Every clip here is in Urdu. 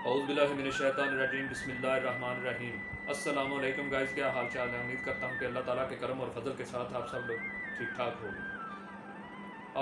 اعوذ باللہ من الشیطان الرجیم بسم اللہ الرحمن الرحیم۔ السلام علیکم گائز، کیا حال چال ہے؟ امید کرتا ہوں کہ اللہ تعالیٰ کے کرم اور فضل کے ساتھ آپ سب لوگ ٹھیک ٹھاک ہو گے۔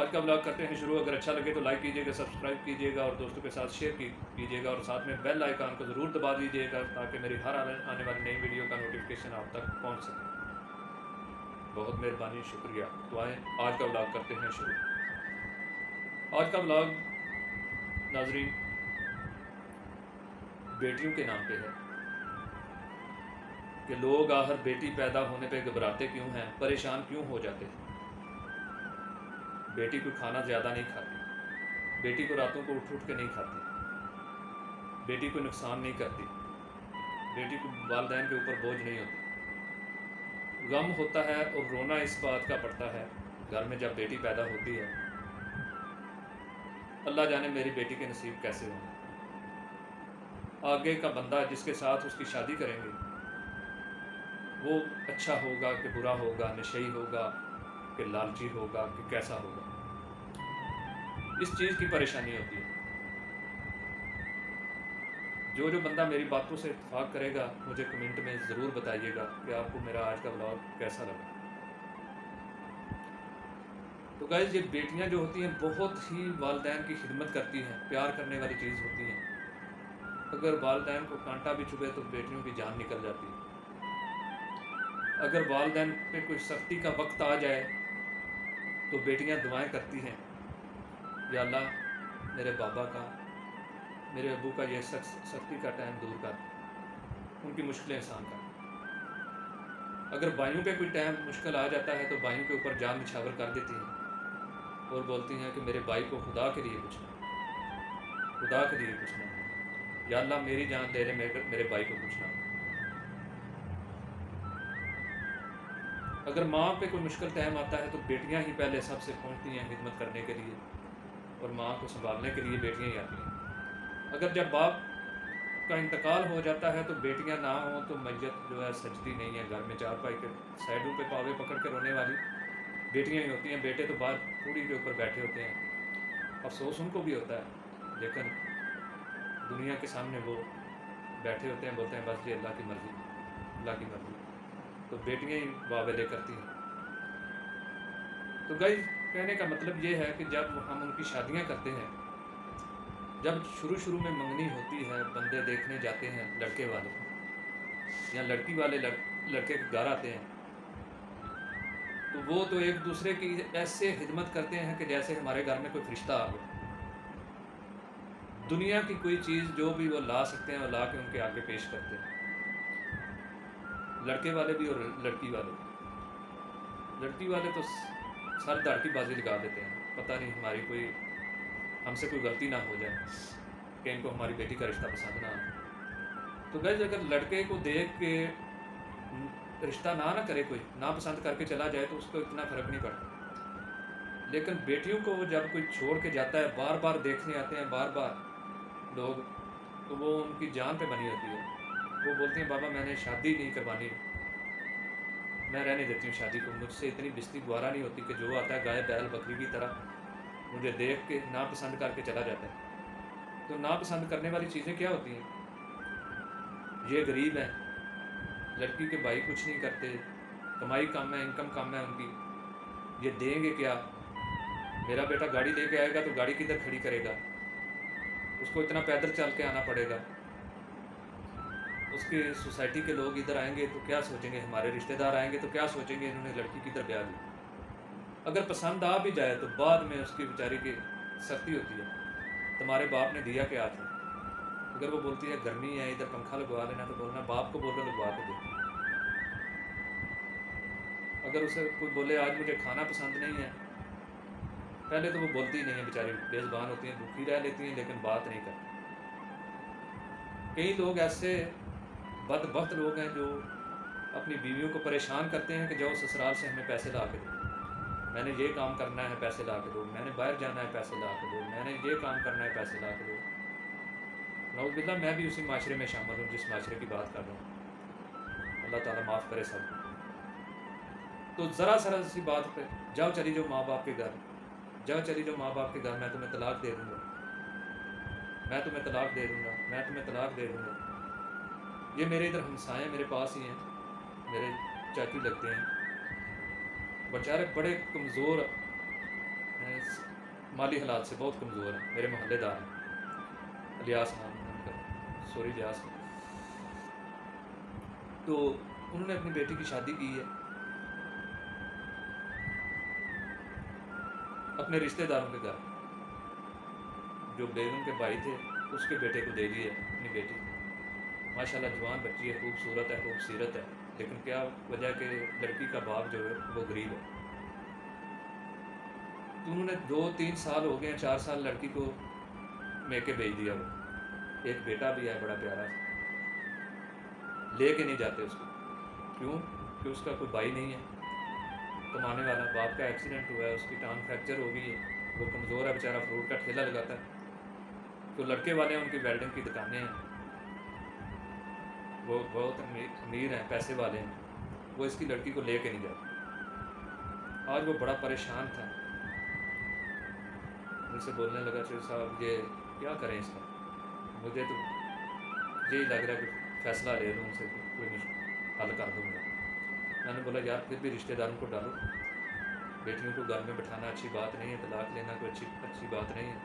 آج کا ولاگ کرتے ہیں شروع۔ اگر اچھا لگے تو لائک کیجیے گا، سبسکرائب کیجیے گا اور دوستوں کے ساتھ شیئر کیجیے گا، اور ساتھ میں بیل آئیکن کو ضرور دبا دیجیے گا تاکہ میری ہر آنے والی نئی ویڈیو کا نوٹیفیکیشن آپ تک پہنچ سکے۔ بہت مہربانی، شکریہ۔ تو آئیں آج کا ولاگ کرتے ہیں شروع۔ آج کا ولاگ ناظرین بیٹیوں کے نام پہ ہے کہ لوگ آخر بیٹی پیدا ہونے پہ گھبراتے کیوں ہیں، پریشان کیوں ہو جاتے ہیں۔ بیٹی کو کھانا زیادہ نہیں کھاتی، بیٹی کو راتوں کو اٹھ کے نہیں کھاتی، بیٹی کو نقصان نہیں کرتی، بیٹی کو والدین کے اوپر بوجھ نہیں ہوتی۔ غم ہوتا ہے اور رونا اس بات کا پڑتا ہے گھر میں جب بیٹی پیدا ہوتی ہے، اللہ جانے میری بیٹی کے نصیب کیسے ہوں۔ آگے کا بندہ جس کے ساتھ اس کی شادی کریں گے وہ اچھا ہوگا کہ برا ہوگا، نشئی ہوگا کہ لالچی ہوگا کہ کیسا ہوگا، اس چیز کی پریشانی ہوتی ہے۔ جو بندہ میری باتوں سے اتفاق کرے گا مجھے کمنٹ میں ضرور بتائیے گا کہ آپ کو میرا آج کا ولاگ کیسا لگا۔ تو گائز، یہ بیٹیاں جو ہوتی ہیں بہت ہی والدین کی خدمت کرتی ہیں، پیار کرنے والی چیز ہوتی ہیں۔ اگر والدین کو کانٹا بھی چبھے تو بیٹیوں کی جان نکل جاتی ہے۔ اگر والدین پہ کوئی سختی کا وقت آ جائے تو بیٹیاں دعائیں کرتی ہیں، یا اللہ میرے بابا کا، میرے ابو کا یہ سختی کا ٹائم دور کر، ان کی مشکلیں آسان کر۔ اگر بھائیوں پہ کوئی ٹائم مشکل آ جاتا ہے تو بھائیوں کے اوپر جان نچھاور کر دیتی ہیں اور بولتی ہیں کہ میرے بھائی کو خدا کے لیے پوچھنا، خدا کے لیے پوچھنا، یا اللہ میری جان دے رہے میرے بھائی کو پوچھنا۔ اگر ماں پہ کوئی مشکل ٹائم آتا ہے تو بیٹیاں ہی پہلے سب سے پہنچتی ہیں خدمت کرنے کے لیے، اور ماں کو سنبھالنے کے لیے بیٹیاں ہی آتی ہیں۔ اگر جب باپ کا انتقال ہو جاتا ہے تو بیٹیاں نہ ہوں تو میت جو ہے سجتی نہیں ہے، گھر میں چارپائی کے سائڈوں پہ پاوے پکڑ کے رونے والی بیٹیاں ہی ہوتی ہیں۔ بیٹے تو باہر پوڑی کے اوپر بیٹھے ہوتے ہیں، افسوس ان کو بھی ہوتا ہے، لیکن دنیا کے سامنے وہ بیٹھے ہوتے ہیں، بولتے ہیں بس جی اللہ کی مرضی، اللہ کی مرضی۔ تو بیٹیاں ہی واویلے کرتی ہیں۔ تو گائز، کہنے کا مطلب یہ ہے کہ جب ہم ان کی شادیاں کرتے ہیں، جب شروع میں منگنی ہوتی ہے، بندے دیکھنے جاتے ہیں لڑکے والے یا لڑکی والے لڑکے کے گھر آتے ہیں، تو وہ تو ایک دوسرے کی ایسے خدمت کرتے ہیں کہ جیسے ہمارے گھر میں کوئی فرشتہ آ گیا۔ دنیا کی کوئی چیز جو بھی وہ لا سکتے ہیں وہ لا کے ان کے آگے پیش کرتے ہیں، لڑکے والے بھی اور لڑکی والے بھی۔ لڑکی والے تو سر دھڑ کی بازی لگا دیتے ہیں، پتہ نہیں ہم سے کوئی غلطی نہ ہو جائے کہ ان کو ہماری بیٹی کا رشتہ پسند نہ آئے۔ تو گائز، اگر لڑکے کو دیکھ کے رشتہ نہ کرے، کوئی ناپسند کر کے چلا جائے تو اس کو اتنا فرق نہیں پڑتا، لیکن بیٹیوں کو جب کوئی چھوڑ کے جاتا ہے، بار بار دیکھنے آتے ہیں بار بار لوگ، تو وہ ان کی جان پہ بنی ہوتی ہے۔ وہ بولتی ہیں بابا میں نے شادی نہیں کروانی، میں رہنے دیتی ہوں شادی کو، مجھ سے اتنی بستی گوارا نہیں ہوتی کہ جو آتا ہے گائے بیل بکری کی طرح مجھے دیکھ کے ناپسند کر کے چلا جاتا ہے۔ تو ناپسند کرنے والی چیزیں کیا ہوتی ہیں؟ یہ غریب ہیں، لڑکی کے بھائی کچھ نہیں کرتے، کمائی کم ہے، انکم کم ہے ان کی، یہ دیں گے کیا؟ میرا بیٹا گاڑی لے کے آئے گا تو گاڑی کدھر کھڑی کرے گا؟ اس کو اتنا پیدل چل کے آنا پڑے گا۔ اس کے سوسائٹی کے لوگ ادھر آئیں گے تو کیا سوچیں گے، ہمارے رشتہ دار آئیں گے تو کیا سوچیں گے، انہوں نے لڑکی کدھر بیاہ دی۔ اگر پسند آ بھی جائے تو بعد میں اس کی بیچاری کی سختی ہوتی ہے، تمہارے باپ نے دیا کیا تھا؟ اگر وہ بولتی ہے گرمی ہے ادھر پنکھا لگوا لینا، تو بولنا باپ کو بولو لگوا کے دے۔ اگر اسے کوئی بولے آج مجھے کھانا پسند نہیں ہے، پہلے تو وہ بولتی نہیں ہے، بیچاری بے زبان ہوتی ہیں، بھوکی رہ لیتی ہیں لیکن بات نہیں کرتی۔ کئی لوگ ایسے بدبخت لوگ ہیں جو اپنی بیویوں کو پریشان کرتے ہیں کہ جاؤ سسرال سے ہمیں پیسے لا کے دو، میں نے یہ کام کرنا ہے پیسے لا کے دو، میں نے باہر جانا ہے پیسے لا کے دو، میں نے یہ کام کرنا ہے پیسے لا کے دو۔ نعوذ باللہ، میں بھی اسی معاشرے میں شامل ہوں جس معاشرے کی بات کر رہا ہوں، اللہ تعالیٰ معاف کرے سب کو۔ تو ذرا سی بات پہ جاؤ چلی جاؤ ماں باپ کے گھر، جاؤ چلی جاؤ ماں باپ کے گھر، میں تمہیں طلاق دے دوں گا، میں تمہیں طلاق دے دوں گا، میں تمہیں طلاق دے دوں گا. یہ میرے ادھر ہمسائے میرے پاس ہی ہیں, میرے چاچو لگتے ہیں, بیچارے بڑے کمزور ہیں, مالی حالات سے بہت کمزور ہیں, میرے محلے دار ہیں, الیاس نام ہے ان کا, سوری الیاس. تو انہوں نے اپنی بیٹی کی شادی کی ہے اپنے رشتہ داروں کے گھر. جو بیگم کے بھائی تھے اس کے بیٹے کو دے دی ہے اپنی بیٹی. ماشاءاللہ جوان بچی ہے, خوبصورت ہے, خوبصیرت ہے, لیکن کیا وجہ کہ لڑکی کا باپ جو ہے وہ غریب ہے. تو انہوں نے 2-3 سال ہو گئے ہیں, 4 سال لڑکی کو میکے بھیج دیا. وہ ایک بیٹا بھی ہے بڑا پیارا, لے کے نہیں جاتے اس کو. کیوں؟ کہ اس کا کوئی بھائی نہیں ہے کمانے والا. باپ کا ایکسیڈنٹ ہوا ہے, اس کی ٹانگ فریکچر ہو گئی ہے, وہ کمزور ہے بیچارہ, فروٹ کا ٹھیلا لگاتا ہے. تو لڑکے والے ہیں, ان کی ویلڈنگ کی دکانیں ہیں, وہ بہت امیر ہیں, پیسے والے ہیں, وہ اس کی لڑکی کو لے کے نہیں جاتے. آج وہ بڑا پریشان تھا, مجھ سے بولنے لگا چودھری صاحب یہ کیا کریں اس کا, مجھے تو یہی لگ رہا ہے کہ فیصلہ لے لوں ان سے, کوئی حل کر دوں گا. میں نے بولا یار پھر بھی رشتہ داروں کو ڈالو, بیٹیوں کو گھر میں بٹھانا اچھی بات نہیں ہے, طلاق لینا کوئی اچھی بات نہیں ہے.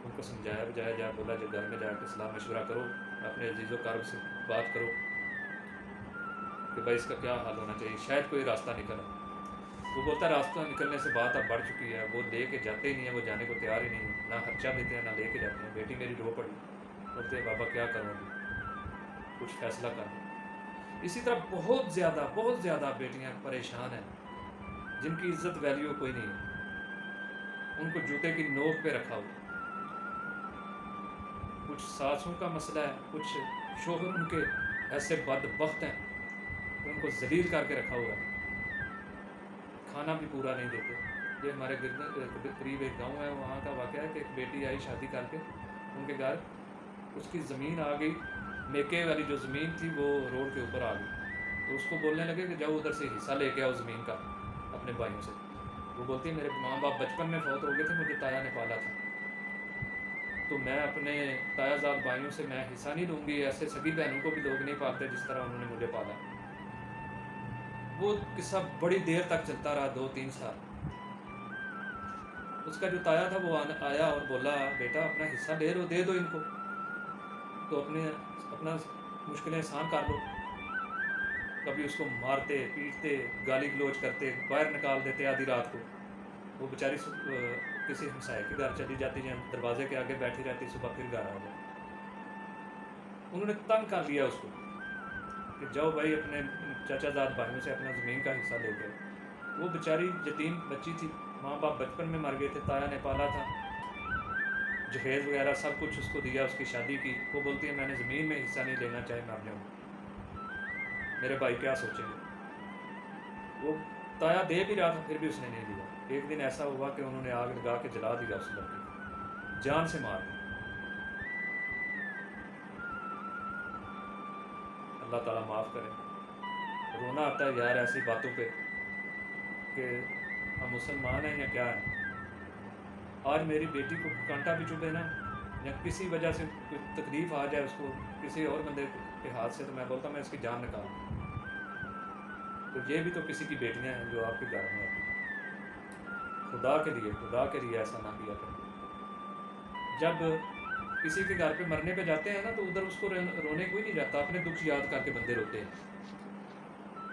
ان کو سمجھایا بجایا جا, بولا جو گھر میں جا کے صلاح مشورہ کرو, اپنے عزیز و قارب سے بات کرو کہ بھائی اس کا کیا حل ہونا چاہیے, شاید کوئی راستہ نکل. وہ بولتا ہے راستہ نکلنے سے بات اب بڑھ چکی ہے, وہ لے کے جاتے ہی نہیں ہیں, وہ جانے کو تیار ہی نہیں ہے, نہ خرچہ دیتے ہیں نہ لے کے جاتے ہیں. بیٹی میری رو پڑی, بولتے ہیں بابا کیا کروں گی, کچھ فیصلہ کر دیں. اسی طرح بہت زیادہ بیٹیاں پریشان ہیں جن کی عزت ویلیو کوئی نہیں ہے, ان کو جوتے کی نوک پہ رکھا ہوا. کچھ ساسوں کا مسئلہ ہے, کچھ شوہر ان کے ایسے بدبخت ہیں کہ ان کو ذلیل کر کے رکھا ہوا ہے, کھانا بھی پورا نہیں دیتے. یہ ہمارے قریب ایک گاؤں ہے, وہاں کا واقعہ ہے کہ ایک بیٹی آئی شادی کر کے ان کے گھر, اس کی زمین آ گئی, میکے والی جو زمین تھی وہ روڈ کے اوپر آ گئی. تو اس کو بولنے لگے کہ جاؤ ادھر سے حصہ لے کے آؤ زمین کا اپنے بھائیوں سے. وہ بولتی ہے میرے ماں باپ بچپن میں فوت ہو گئے تھے, مجھے تایا نے پالا تھا, تو میں اپنے تایا زاد بھائیوں سے میں حصہ نہیں لوں گی. ایسے سگی بہنوں کو بھی لوگ نہیں پالتے جس طرح انہوں نے مجھے پالا. وہ قصہ بڑی دیر تک چلتا رہا, 2-3 سال. اس کا جو تایا تھا وہ آیا اور بولا بیٹا اپنا حصہ دے دو ان کو, تو اپنا مشکلیں آسان کر لو. کبھی اس کو مارتے پیٹتے, گالی گلوچ کرتے, باہر نکال دیتے آدھی رات کو. وہ بیچاری کسی ہمسائے کے گھر چلی جاتی, جہاں دروازے کے آگے بیٹھی رہتی, صبح پھر گھر آ جائے. انہوں نے تنگ کر لیا اس کو کہ جاؤ بھائی اپنے چاچا زاد بھائیوں سے اپنا زمین کا حصہ لے کے. وہ بیچاری یتیم بچی تھی, ماں باپ بچپن میں مر گئے تھے, تایا نے پالا تھا, جہیز وغیرہ سب کچھ اس کو دیا, اس کی شادی کی. وہ بولتی ہے میں نے زمین میں حصہ نہیں لینا, چاہے مر جاؤں, میرے بھائی کیا سوچیں گے. وہ تایا دے بھی رہا تھا پھر بھی اس نے نہیں دیا. ایک دن ایسا ہوا کہ انہوں نے آگ لگا کے جلا دیا اس لڑکی کو, جان سے مار دیا. اللہ تعالیٰ معاف کرے. رونا آتا ہے یار ایسی باتوں پہ کہ ہم مسلمان ہیں یا کیا ہیں. آج میری بیٹی کو کانٹا بھی چبھے نا, یا کسی وجہ سے کوئی تکلیف آ جائے اس کو کسی اور بندے کے ہاتھ سے, تو میں بولتا ہوں میں اس کی جان نکال دوں. تو یہ بھی تو کسی کی بیٹیاں ہیں جو آپ کے گھر میں آتی ہیں. خدا کے لیے ایسا نہ کیا کریں. جب کسی کے گھر پہ مرنے پہ جاتے ہیں نا, تو ادھر اس کو رونے کوئی نہیں جاتا, اپنے دکھ یاد کر کے بندے روتے ہیں.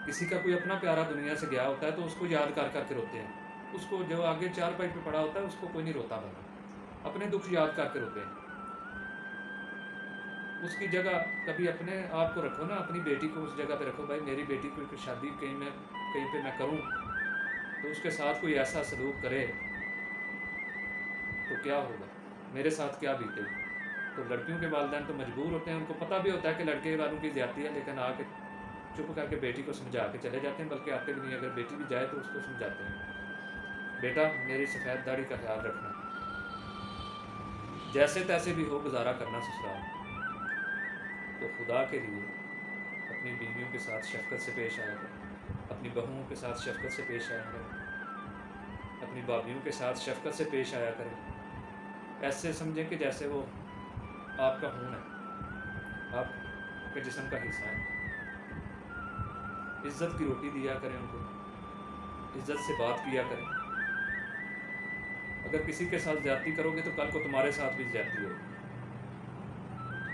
کسی کا کوئی اپنا پیارا دنیا سے گیا ہوتا ہے تو اس کو یاد کر کے روتے ہیں. اس کو جو آگے چارپائی پہ پڑا ہوتا ہے اس کو کوئی نہیں روتا بنا, اپنے دکھ یاد کر کے روتے ہیں. اس کی جگہ کبھی اپنے آپ کو رکھو نا, اپنی بیٹی کو اس جگہ پہ رکھو. بھائی میری بیٹی کو شادی کہیں پہ میں کروں تو اس کے ساتھ کوئی ایسا سلوک کرے تو کیا ہوگا, میرے ساتھ کیا بیتے گی. تو لڑکیوں کے والدین تو مجبور ہوتے ہیں, ان کو پتہ بھی ہوتا ہے کہ لڑکے والوں کی زیادتی ہے, لیکن آ کے چپ کر کے بیٹی کو سمجھا کے چلے جاتے ہیں, بلکہ آتے بھی نہیں. اگر بیٹی بھی جائے تو اس کو سمجھاتے ہیں بیٹا میری سفید داڑھی کا خیال رکھنا, جیسے تیسے بھی ہو گزارا کرنا سسرال. تو خدا کے لیے اپنی بیویوں کے ساتھ شفقت سے پیش آیا کریں, اپنی بہوؤں کے ساتھ شفقت سے پیش آیا کریں, اپنی بھابھیوں کے ساتھ شفقت سے پیش آیا کریں. ایسے سمجھیں کہ جیسے وہ آپ کا خون ہے، آپ کے جسم کا حصہ ہے. عزت کی روٹی دیا کریں ان کو، عزت سے بات کیا کریں. اگر کسی کے ساتھ زیادتی کرو گے تو کل کو تمہارے ساتھ بھی زیادتی ہوگی.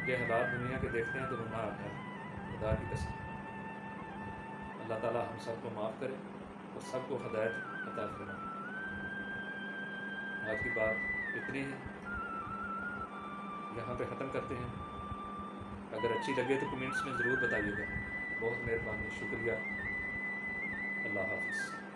یہ حالات دنیا کے دیکھتے ہیں تو رونا آتا ہے، خدا کی قسم. اللہ تعالیٰ ہم سب کو معاف کرے اور سب کو ہدایت عطا فرمائے. آج کی بات اتنی ہے، یہاں پہ ختم کرتے ہیں. اگر اچھی لگے تو کمنٹس میں ضرور بتائیے گا. بہت مہربانی، شکریہ. اللہ حافظ.